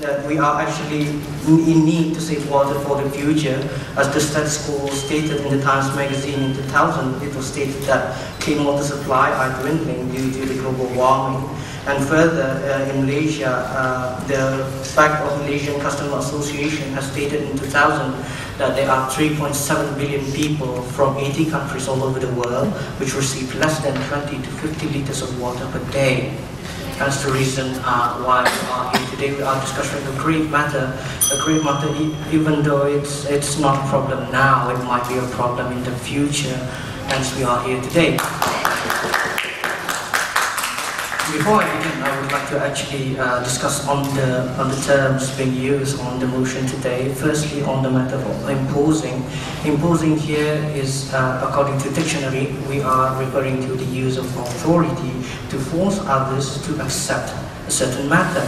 that we are actually in need to save water for the future. As the status quo stated in the Times magazine in 2000, it was stated that clean water supply are dwindling due to the global warming. And further, in Malaysia, the Bank of Malaysian Customer Association has stated in 2000 that there are 3.7 billion people from 80 countries all over the world which receive less than 20 to 50 liters of water per day. That's the reason why we are here today. We are discussing a great matter. Even though it's not a problem now, it might be a problem in the future. Hence, we are here today. Before I begin, I would like to actually discuss on the terms being used on the motion today. Firstly, on the matter of imposing. Imposing here is, according to dictionary, we are referring to the use of authority to force others to accept a certain matter.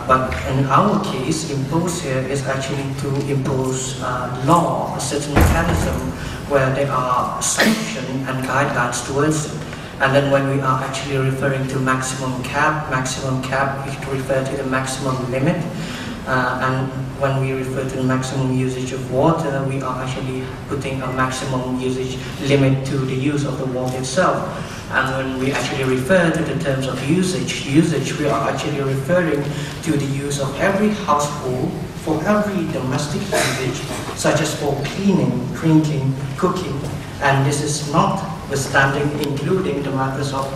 But in our case, impose here is actually to impose law, a certain mechanism where there are sanctions and guidelines towards it. And then when we are actually referring to maximum cap, it refers to the maximum limit. And when we refer to the maximum usage of water, we are actually putting a maximum usage limit to the use of the water itself. And when we actually refer to the terms of usage, we are actually referring to the use of every household for every domestic usage, such as for cleaning, drinking, cooking. And this is not withstanding including the matters of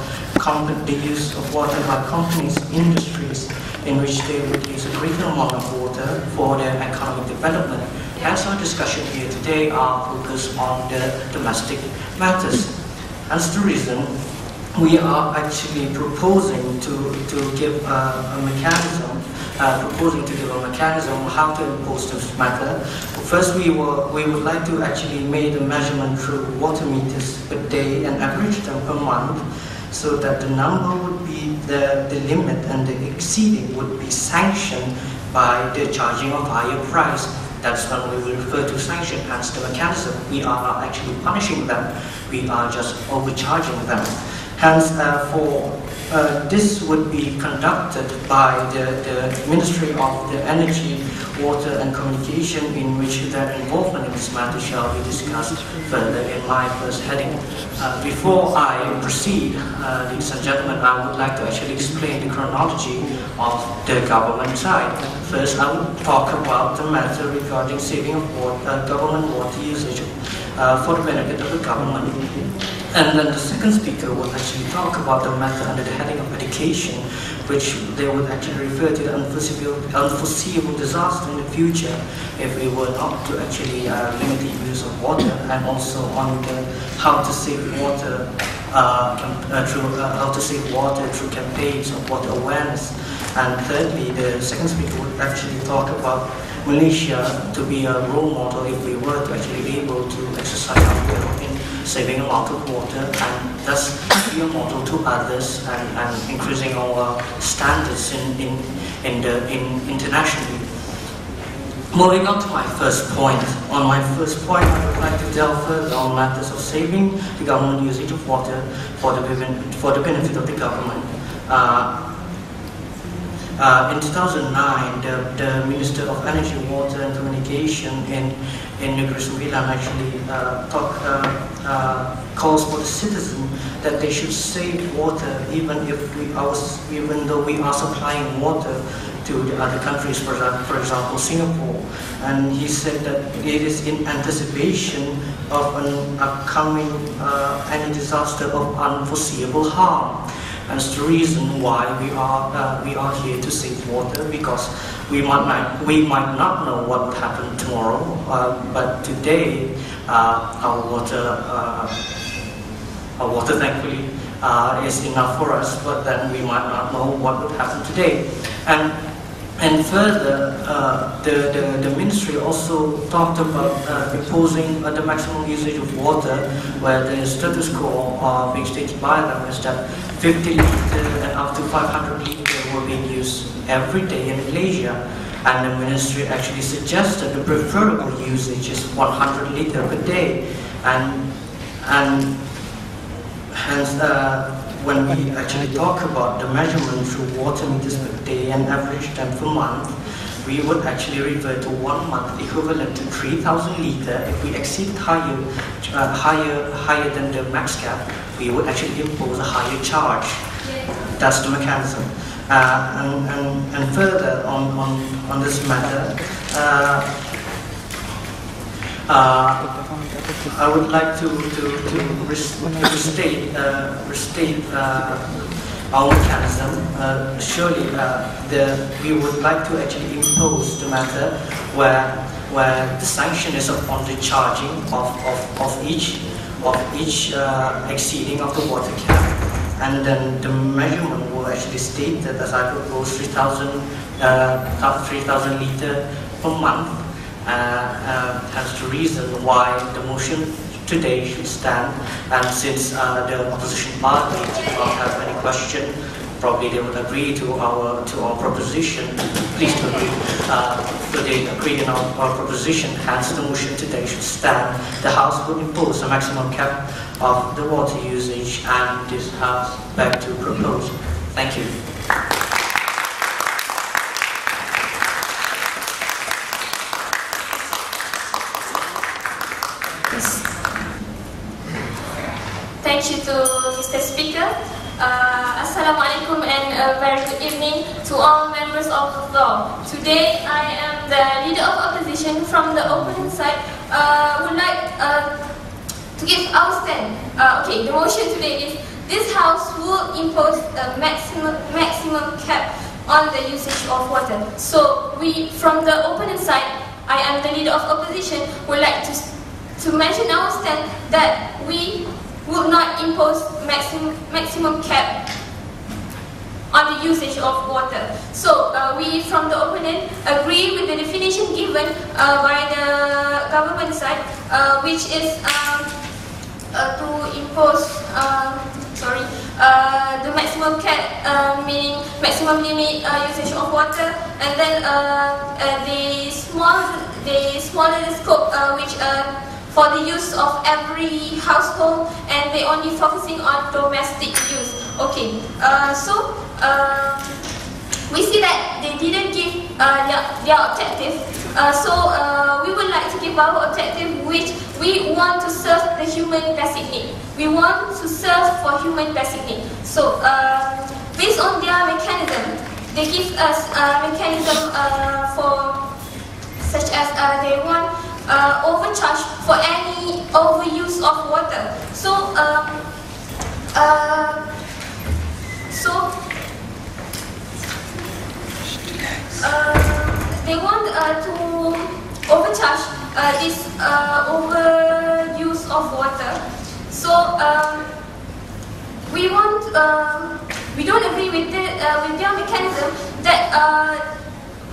the use of water by companies, industries, in which they would use a greater amount of water for their economic development. Hence our discussion here today are focused on the domestic matters. That's the reason we are actually proposing to give a mechanism how to impose this matter. First, we would like to actually make the measurement through water meters per day and average them per month, so that the number would be the limit, and the exceeding would be sanctioned by the charging of higher price. That's when we will refer to sanction. Hence the mechanism. We are not actually punishing them, we are just overcharging them. Hence, this would be conducted by the Ministry of the Energy, Water and Communication, in which their involvement in this matter shall be discussed further in my first heading. Before I proceed, ladies and gentlemen, I would like to actually explain the chronology of the government side. First, I will talk about the matter regarding saving of water, government water usage for the benefit of the government. And then the second speaker will actually talk about the matter under the heading of education, which they would actually refer to the unforeseeable disaster in the future if we were not to actually limit the use of water, and also on how to save water through campaigns of water awareness. And thirdly, the second speaker would actually talk about Malaysia to be a role model if we were to actually be able to exercise our will in saving a lot of water, and thus be a model to others, and increasing our standards internationally. Moving on to my first point. On my first point, I would like to delve further on matters of saving the government usage of water for the benefit of the government. In 2009, the Minister of Energy, Water and Communication in Negeri Sembilan actually calls for the citizen that they should save water even though we are supplying water to the other countries, for example Singapore. And he said that it is in anticipation of an upcoming any disaster of unforeseeable harm. That's the reason why we are here to save water, because we might not know what will happen tomorrow, but today our water thankfully is enough for us, but then we might not know what would happen today. And further, the ministry also talked about imposing the maximum usage of water, where the status quo being stated by them is that 50 litres and up to 500 litres were being used every day in Malaysia. And the ministry actually suggested the preferable usage is 100 litres per day. And hence when we actually talk about the measurement through water meters per day and average time per month, we would actually refer to 1 month equivalent to 3,000 liters. If we exceed higher than the max cap, we would actually impose a higher charge. That's the mechanism. And further on this matter, I would like to restate our mechanism. Surely, we would like to actually impose the matter where the sanction is upon the charging of each exceeding of the water cap, and then the measurement will actually state that, as I propose, 3,000 liters per month. That's the reason why the motion today should stand. And since the opposition party did not have any question, probably they would agree to our proposition. Please to agree. So they agree in our proposition. Hence, the motion today should stand. The House would impose a maximum cap of the water usage, and this House beg to propose. Thank you. Thank you to Mr. Speaker. Assalamualaikum and a very good evening to all members of the floor. Today I am the leader of opposition from the opponent side. Would like to give our stand. Okay, the motion today is this House will impose a maximum cap on the usage of water. So we, from the opponent side, I am the leader of opposition, would like to mention our stand that we will not impose maximum cap on the usage of water. So we from the opponent agree with the definition given by the government side, which is to impose the maximum cap, meaning maximum limit usage of water, and then the smaller the scope, which for the use of every household, and they only focusing on domestic use. Okay, so we see that they didn't give their objective. So we would like to give our objective, which we want to serve the human basic need. We want to serve for human basic need. So based on their mechanism, they give us a mechanism for such as they want overcharge for any overuse of water. So they want to overcharge this overuse of water. So we don't agree with their mechanism that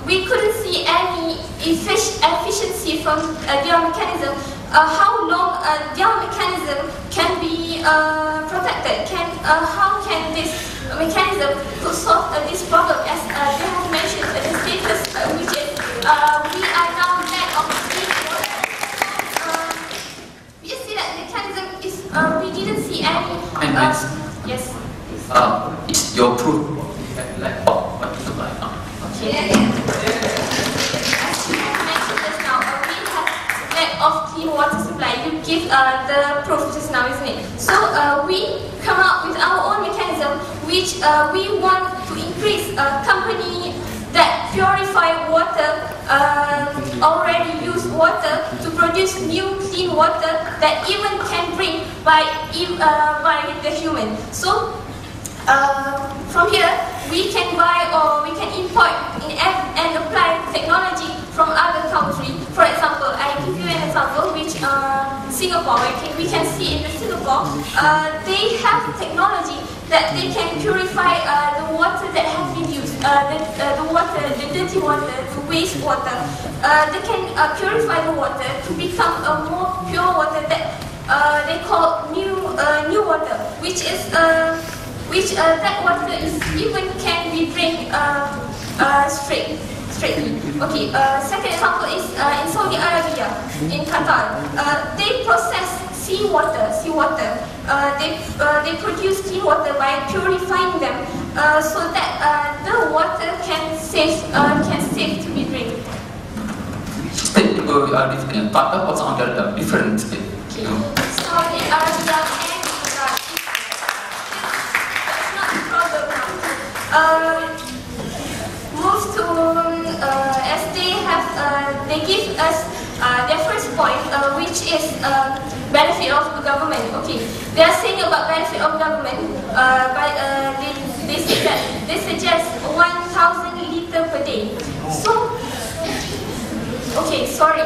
we couldn't see any efficiency from their mechanism. How long their mechanism can be protected? How can this mechanism could solve this problem? As they have mentioned the status, which is we are now lack of clean water. We see that the mechanism is we didn't see any. Yes. It's your proof of lack of water supply. Okay. Of clean water supply, you give the proof just now, isn't it? So we come up with our own mechanism, which we want to increase company that purify water, already used water, to produce new clean water that even can bring by the human. So from here we can buy or we can import and apply technology from other countries. For example, I give you an example, which Singapore, we can see in Singapore, they have technology that they can purify the water that has been used, the water, the dirty water, the waste water. They can purify the water to become a more pure water that they call new water, which is that water is even can be drank straightly. Okay, second example is in Saudi Arabia, in Qatar. They process seawater they produce clean water by purifying them, so that the water can safe to be drink. State different. But what's on the different state? Okay. Saudi Arabia and Iraq. That's not the problem now. Move to as they give us their first point, which is benefit of the government. Okay, they are saying about benefit of government, but they say that they suggest 1,000 liter per day. So, okay, sorry.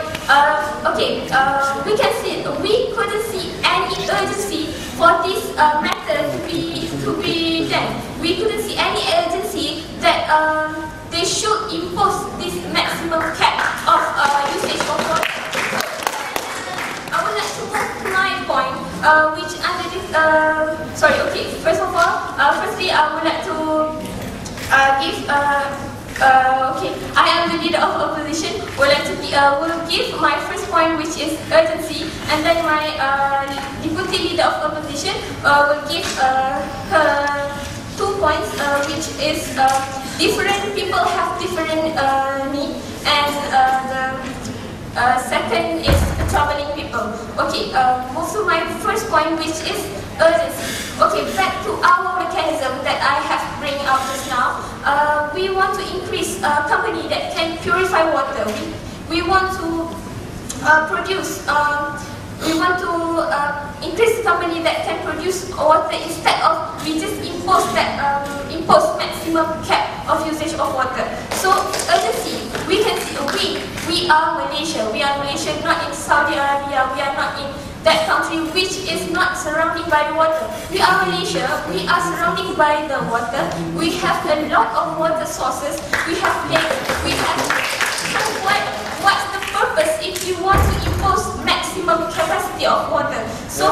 We can see we couldn't see any urgency for this matter to be done. We couldn't see any urgency that they should impose this maximum cap of usage of water. I would like to move to my point, which under this. First of all, firstly, I would like to give. I am the leader of opposition. Would like to will give my first point, which is urgency, and then my deputy leader of opposition will give her 2 points, which is different people have different needs, and the second is traveling people. Okay, move to my first point, which is urgency. Okay, back to our mechanism that I have bring out just now. We want to increase company that can purify water. We want to produce. We want to increase company that can produce water instead of we just impose maximum cap of usage of water. So urgency, we can see we are Malaysia. We are Malaysia, not in Saudi Arabia. We are not in that country which is not surrounded by the water. We are Malaysia. We are surrounded by the water. We have a lot of water sources. We have lakes. We have. So what's the purpose if you want to impose maximum capacity of water? So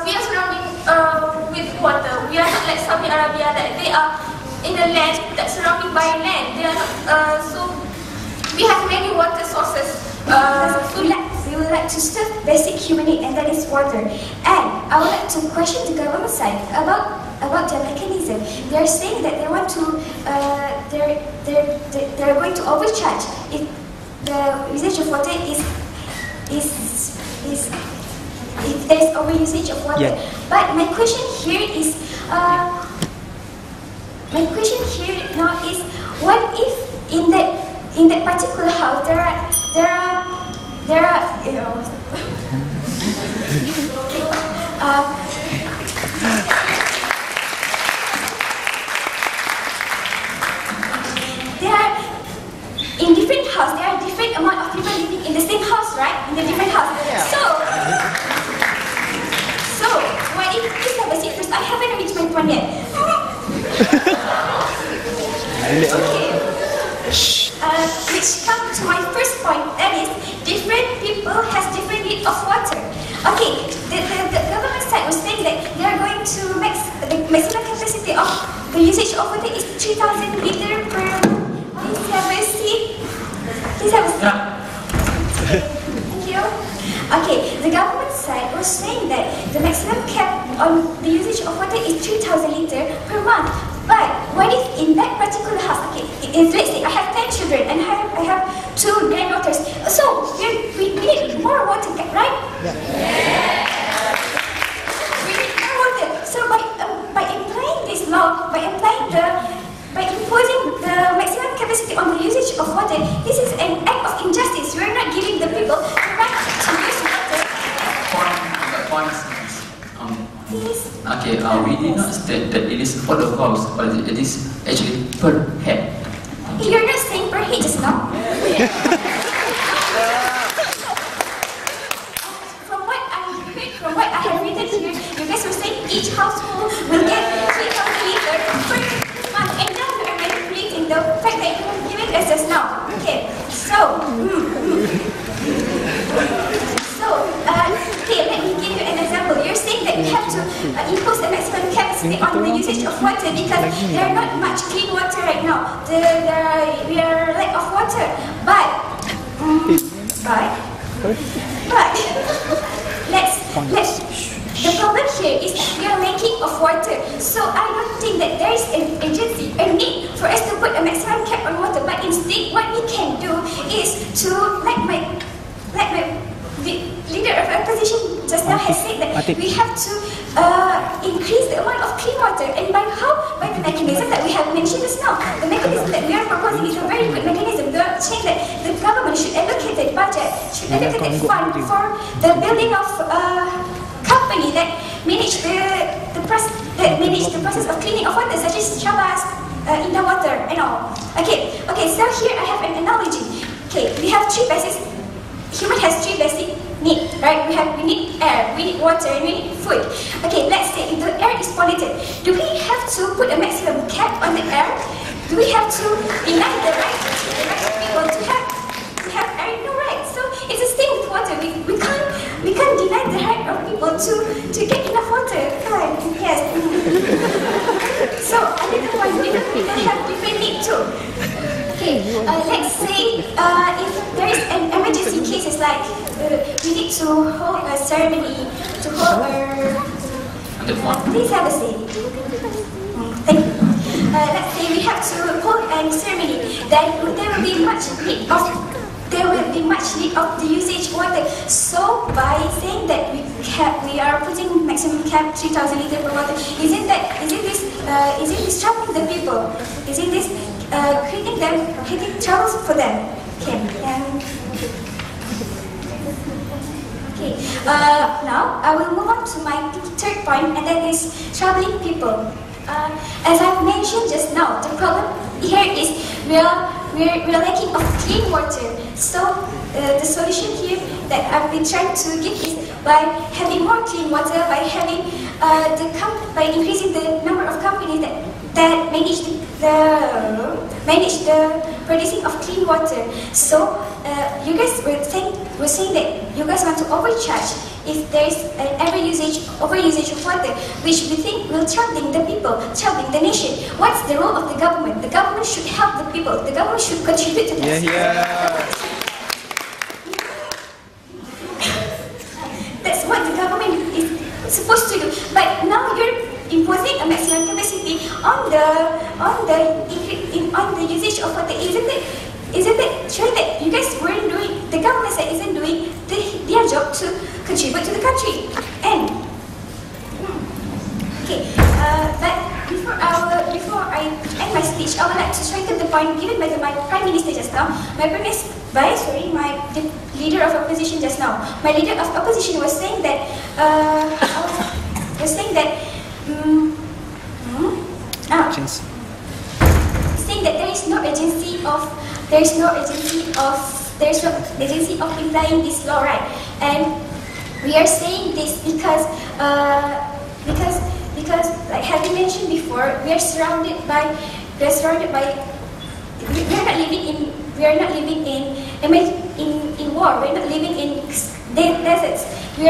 we are surrounded with water. We are not like Saudi Arabia that they are in a land that's surrounded by land. They are not. So we have many water sources. We would like to serve basic human need, and that is water. And I would like to question the government side about their mechanism. They are saying that they want to, they're going to overcharge if the usage of water is if there is over usage of water. Yeah. But my question here is, what if in that particular house there are you know there are in different house there are different amount of people living in the same house, right? In the different house. Yeah. So what if please have a seat first? I haven't reached my point yet. Okay. Which comes to my first point, that is, different people has different need of water. Okay, the government side was saying that they are going to the maximum capacity of the usage of water is 3,000 liter per month. Please have a seat. Please have a seat. Thank you. Okay, the government side was saying that the maximum cap on the usage of water is 3,000 liter per month. But what if in that particular house, okay, let's say I have 10 children and I have 2 granddaughters. So we need more water, right? Yeah. We need more water. So by applying this law, by imposing the maximum capacity on the usage of water, this is an act of injustice. We are not giving the people the right to use water. Okay, we did not state that it is for the house, but it is actually per head. You're not saying per head just now? From what I have written here, you guys were saying each household will get 3,000 liters per month, and now we are manipulating the fact that you have given us just now. Okay, so let me give you an example. You're saying that you have to impose a maximum capacity on the usage of water because there are not much clean water right now. We are lack of water. But let's the the problem here is we are lacking of water. So I don't think that there is an agency, a need for us to put a maximum cap on water. But instead, what we can do is to, like my leader of opposition just now has said that we have to increase the amount of clean water. And by how? By the mechanism that we have mentioned just now. The mechanism that we are proposing is a very good mechanism. We are saying that the government should allocate a budget, should allocate a fund for the building of company that manage the process of cleaning of water, such as Shabas, in the water and all. Okay, so here I have an analogy. Okay, we have three basic. Human has three basic needs, right? We need air, we need water, and we need food. Okay, let's say if the air is polluted, do we have to put a maximum cap on the air? Do we have to deny the right of people to have air? No, right? So it's the same with water. We can't deny the right of people to get enough water. Right? Yes. So another one, people have different needs too. Okay, let's say if there is an emergency cases like we need to hold a ceremony, to hold a... Please have a seat. Thank you. Let's say we have to hold a ceremony, then there will be much need of the usage water. So by saying that we are putting maximum cap 3,000 liters per water, isn't this troubling the people? Isn't this creating troubles for them? Okay. Now I will move on to my third point, and that is troubling people. As I've mentioned just now, the problem here is we're lacking of clean water. So the solution here that I've been trying to give is by having more clean water, by having by increasing the number of companies that manage the producing of clean water. So you guys were saying that you guys want to overcharge if there is an overusage of water, which we think will troubling the people, troubling the nation. What's the role of the government? The government should help the people. The government should contribute to this. That's what the government is supposed to do. But now you're imposing a maximum capacity on the usage of water. Isn't it true that you guys weren't doing, the government side isn't doing their job to contribute to the country? And okay, but before I end my speech, I would like to strengthen the point given by my Prime Minister just now. My leader of opposition just now. My leader of opposition was saying that saying that there is no agency of implying this law, right? And we are saying this because like having mentioned before, we are surrounded by we are not living in war. We are not living in deserts. We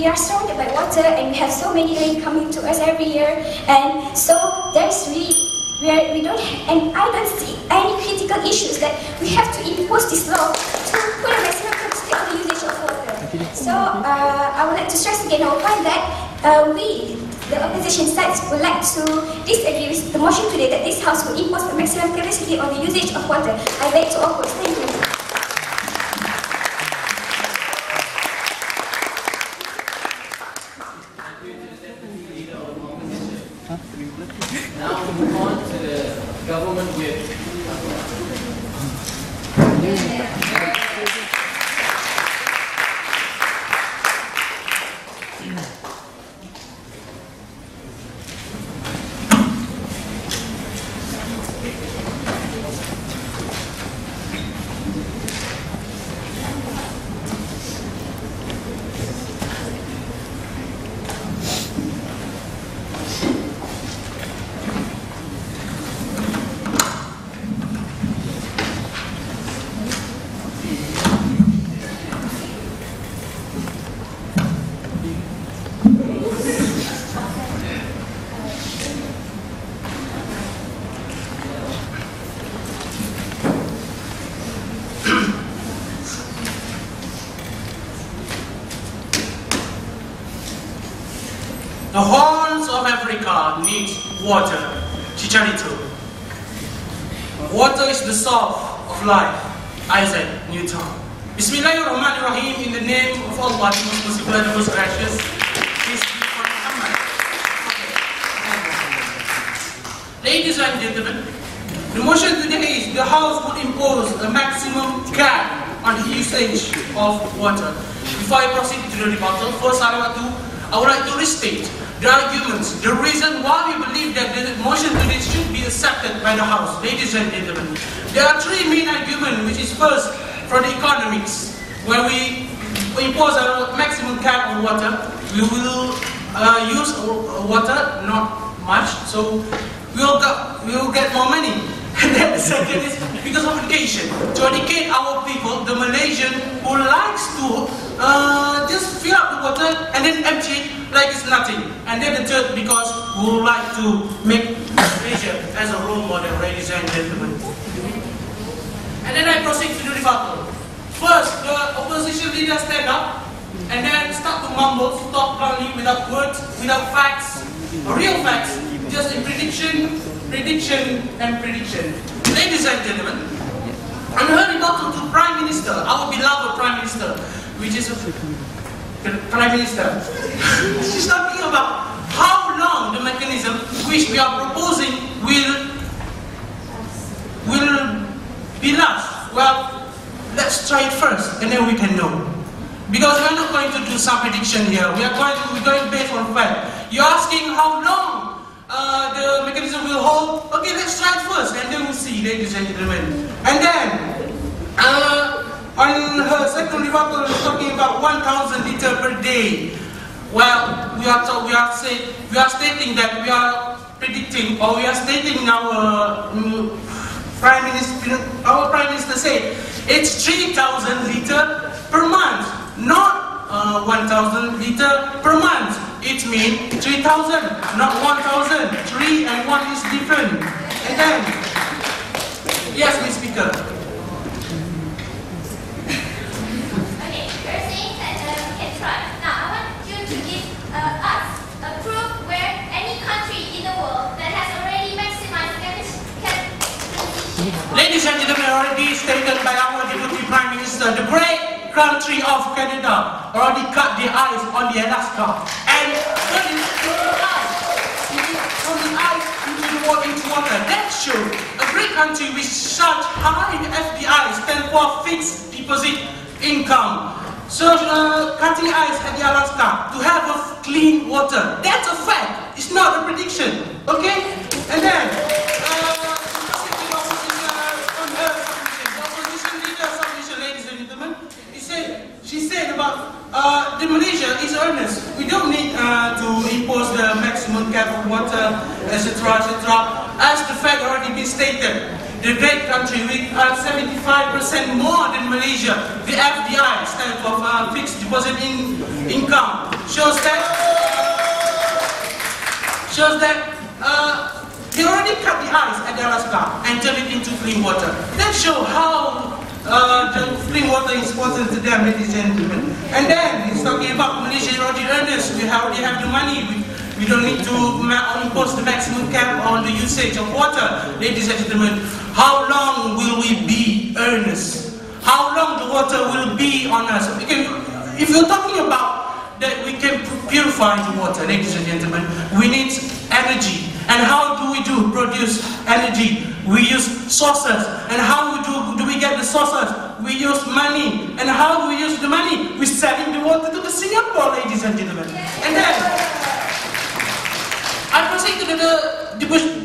are surrounded by water, and we have so many rain coming to us every year, and so there's we don't, and I don't see any critical issues that we have to impose this law to put a maximum capacity on the usage of water. So I would like to stress again our point that we, the opposition sides, would like to disagree with the motion today that this House will impose a maximum capacity on the usage of water. I beg to oppose. Thank you. Now we move on to the government with every car needs water. Chicharito. Water is the source of life. Isaac Newton. Bismillahirrahmanirrahim. In the name of Allah, the most merciful and the most gracious. Peace be upon Muhammad. Ladies and gentlemen, the motion today is the House would impose a maximum cap on the usage of water. Before I proceed to the rebuttal, first I would like to restate the arguments, the reason why we believe that the motion today should be accepted by the House. Ladies and gentlemen, there are three main arguments, which is first, from the economics, where we impose a maximum cap on water, we will use water not much, so we will get more money. And then the second is because of education, to educate our people, the Malaysian who likes to just fill up the water and then empty it like it's nothing. And then the third, because we would like to make Malaysia as a role model, ladies and gentlemen. And then I proceed to the rebuttal. First, the opposition leaders stand up and then start to mumble, to talk bluntly, without words, without facts, real facts, just a prediction, and prediction. Ladies and gentlemen, I'm her rebuttal to Prime Minister, our beloved Prime Minister, which is Prime Minister. She's talking about how long the mechanism which we are proposing will be last. Well, let's try it first, and then we can know. Because we're not going to do some prediction here. We're going based on fact. You're asking how long the mechanism will hold. Okay, let's try it first, and then we'll see, ladies and gentlemen. And then, on her second rebuttal, is talking about 1,000 liters per day. Well, we are stating that we are predicting, or we are stating our Prime Minister said it's 3,000 liters per month, not 1,000 liters per month. It means 3,000, not 1,000. 3 and 1 is different. And then, yes, Ms. Speaker. Okay, you're saying that we can try. Now, I want you to give us a proof where any country in the world that has already maximized Ladies and gentlemen, already stated by our Deputy Prime Minister, the great country of Canada already cut their eyes on the Alaska and turned the ice into water. That shows a great country with such high FDI, stand for fixed deposit income. So cutting ice at the Alaska to have a clean water. That's a fact. It's not a prediction. Okay? And then she said about the Malaysia is earnest. We don't need to impose the maximum cap of water, etc., etc. As the fact already been stated, the great country with 75% more than Malaysia, the FDI stand for fixed deposit income, shows that they already cut the ice at the Alaska and turned it into clean water. That shows how the clean water is important to them, ladies and gentlemen. And then he's talking about Malaysia already earnest. We already have the money. We don't need to impose the maximum cap on the usage of water, ladies and gentlemen. How long will we be earnest? How long the water will be on us? If you're talking about that we can purify the water, ladies and gentlemen, we need energy. And how do we produce energy? We use sources. And how do we get the sources? We use money. And how do we use the money? We're selling the water to the Singapore, ladies and gentlemen. And then I proceed to the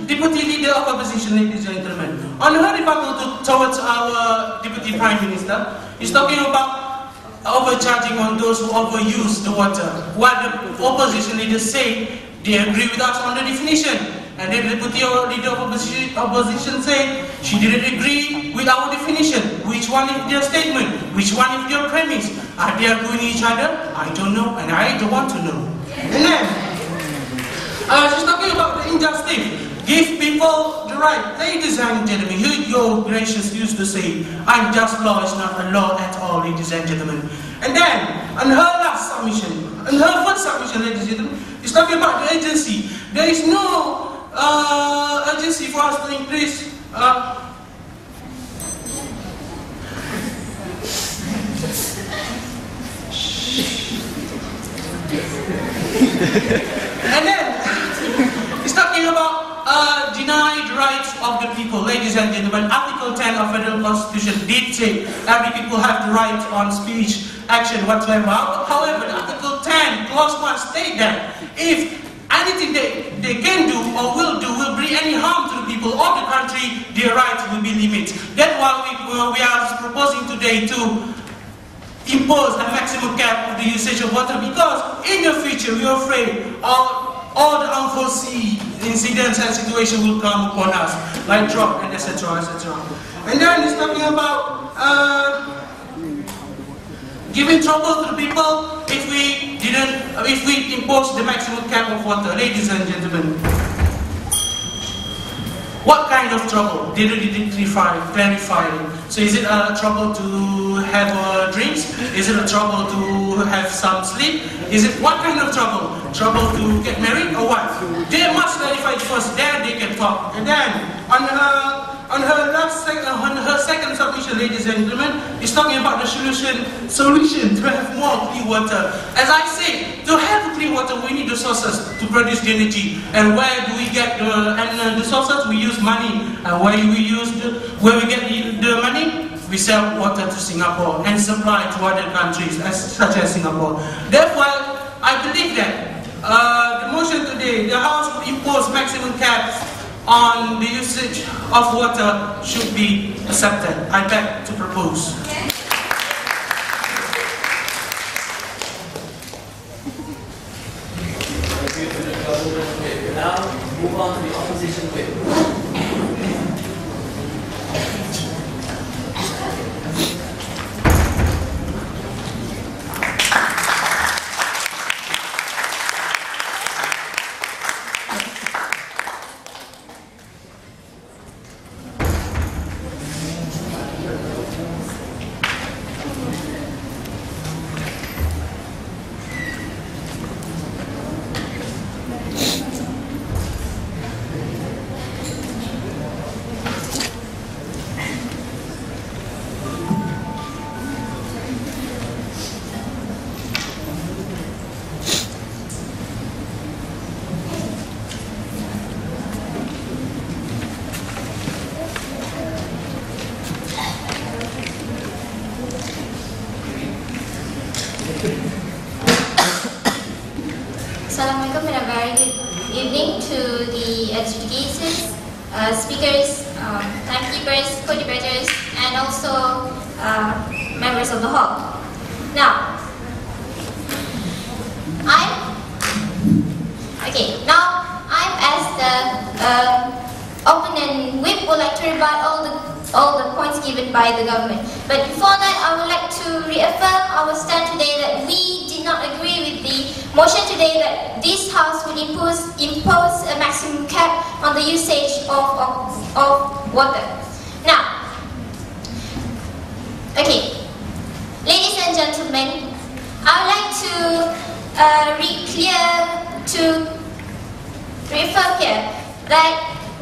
Deputy Leader of Opposition, ladies and gentlemen. On her rebuttal towards our Deputy Prime Minister, he's talking about overcharging on those who overuse the water. What the opposition leaders say, they agree with us on the definition. And then the Deputy Leader of Opposition said she didn't agree with our definition. Which one is their statement? Which one is their premise? Are they agreeing each other? I don't know, and I don't want to know. And then she's talking about the injustice. Give people the right. Ladies and gentlemen, your gracious used to say, unjust law is not a law at all, ladies and gentlemen. And then, on her last submission, on her first submission, ladies and gentlemen, she's talking about the agency. there is no urgency for us to increase and then it's talking about denied rights of the people. Ladies and gentlemen, Article 10 of Federal Constitution did say every people have the right on speech, action, whatsoever. However, Article 10, Clause 1 state that if anything they can do or will do will bring any harm to the people of the country, their rights will be limited. That's why we are proposing today to impose a maximum cap of the usage of water, because in the future we are afraid all the unforeseen incidents and situations will come upon us, like drought and etc. etc. And then it's talking about giving trouble to the people if we impose the maximum cap of water. Ladies and gentlemen, what kind of trouble? They didn't clarify. So is it a trouble to have drinks? Is it a trouble to have some sleep? Is it what kind of trouble? Trouble to get married or what? They must clarify it first, then they can talk. And then on her second submission, ladies and gentlemen, is talking about the solution to have more clean water. As I say, to have clean water, we need the sources to produce the energy. And where do we get the sources? We use money. And where we get the money? We sell water to Singapore and supply to other countries, such as Singapore. Therefore, I believe that the motion today, the House will impose maximum caps on the usage of water should be accepted. I beg to propose. Now, move on to the opposition whip. Assalamualaikum and a very good evening to the educators, speakers, timekeepers, co-debaters, and also members of the hall. Now, I'm as the opponent whip would like to rebut all the points given by the government. But before that, I would like to reaffirm our stand today that we did not agree with the motion today that this House will impose a maximum cap on the usage of water. Now, okay, ladies and gentlemen, I would like to reaffirm here that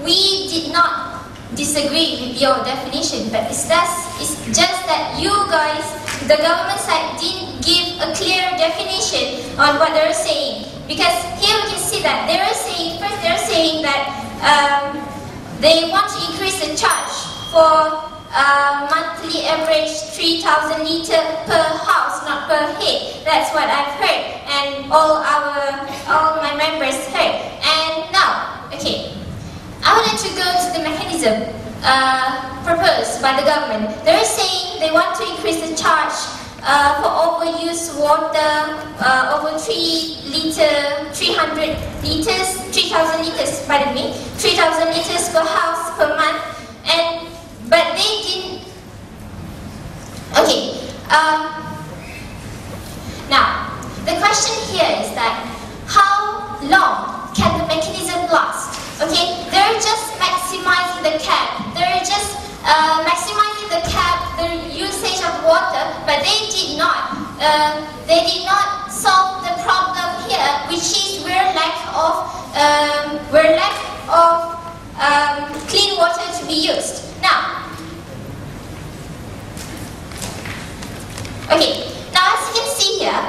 we did not disagree with your definition, but it's just that you guys, the government side, didn't give a clear definition on what they're saying. Because here we can see that they're saying that they want to increase the charge for monthly average 3,000 litre per house, not per head. That's what I've heard, and all my members heard. And now, okay, I would like to go to the mechanism proposed by the government. They're saying they want to increase the charge for overused water over 3,000 litres, pardon me, 3,000 litres per house per month. But they didn't. Okay. Now, the question here is that how long can the mechanism last? Okay, they're just maximizing the cap. They're just maximizing the cap, the usage of water, but they did not solve the problem here, which is we're lack of were lack of clean water to be used. Now, okay, now as you can see here,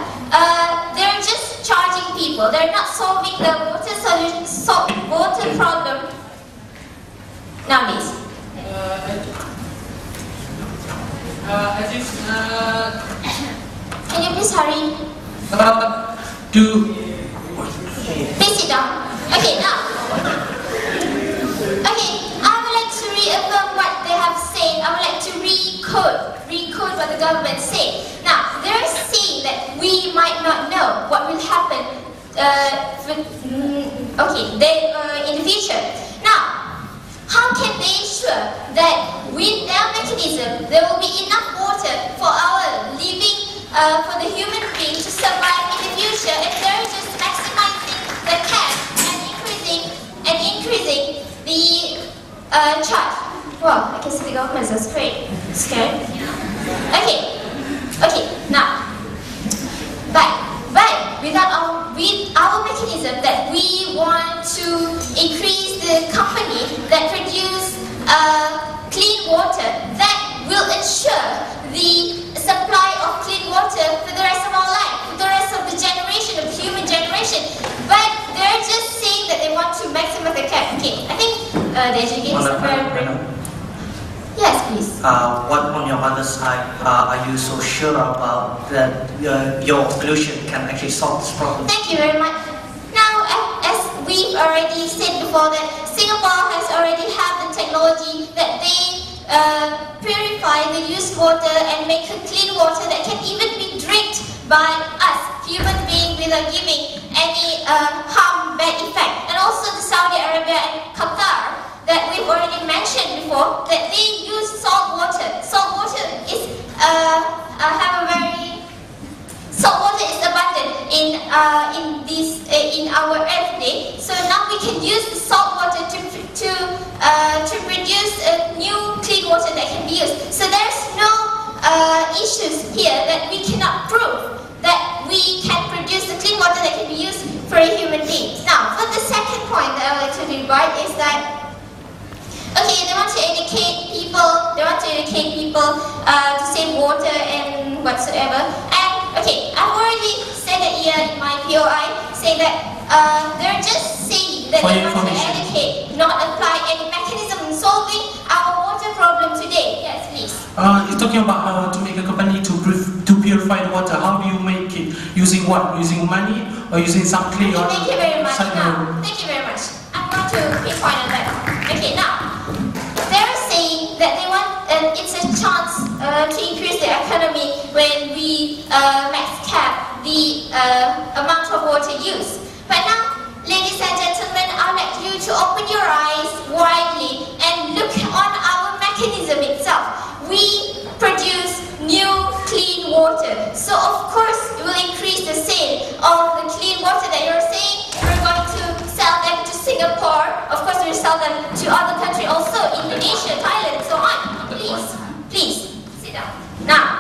they're just charging people. They're not solving the water problem nowadays. Can you please hurry? Please sit down. Okay, now. Okay, I would like to reaffirm what they have said. I would like to recode what the government said. Now, they're saying that we might not know what will happen in the future. Now, how can they ensure that with their mechanism there will be enough water for our living, for the human being to survive in the future, if they're just maximizing the cap and increasing the charge? Well, I can see the government is scared. Okay, now, but with our mechanism that we want to increase the company that produce clean water, that will ensure the supply of clean water for the rest of our life, for the rest of the generation, of the human generation. But they're just saying that they want to maximize the cap. Okay, I think the education is very... Yes, please. What on your other side are you so sure about that your solution can actually solve this problem? Thank you very much. Now, as we've already said before, that Singapore has already had the technology that they purify the used water and make a clean water that can even be drinked by us, human beings, without giving any harm, bad effect. And also the Saudi Arabia and Qatar, that we've already mentioned before, that they use salt water. Salt water is abundant in our earth today. So now we can use the salt water to produce a new clean water that can be used. So there's no issues here that we cannot prove that we can produce the clean water that can be used for a human being. Now, for the second point that I would like to rebut is that, okay, they want to educate people. To save water and whatsoever. And okay, I've already said it here in my POI, say that they're just saying that they want to educate, not apply any mechanism in solving our water problem today. Yes, please. You're talking about how to make a company to purify the water. How do you make it? Using what? Using money or using some clay? Okay, thank you very much. Now, thank you very much. I'm going to pinpoint on that. Okay, now. They're saying that they want it's a chance to increase the economy when we max cap the amount of water used. But now, ladies and gentlemen, I'd like you to open your eyes widely and look on our mechanism itself. We produce new clean water. So of course, it will increase the sale of the clean water that you're saying. We're going to sell them to Singapore. Of course, we'll sell them to other countries also, Indonesia, Thailand, and so on. Please sit down. Now,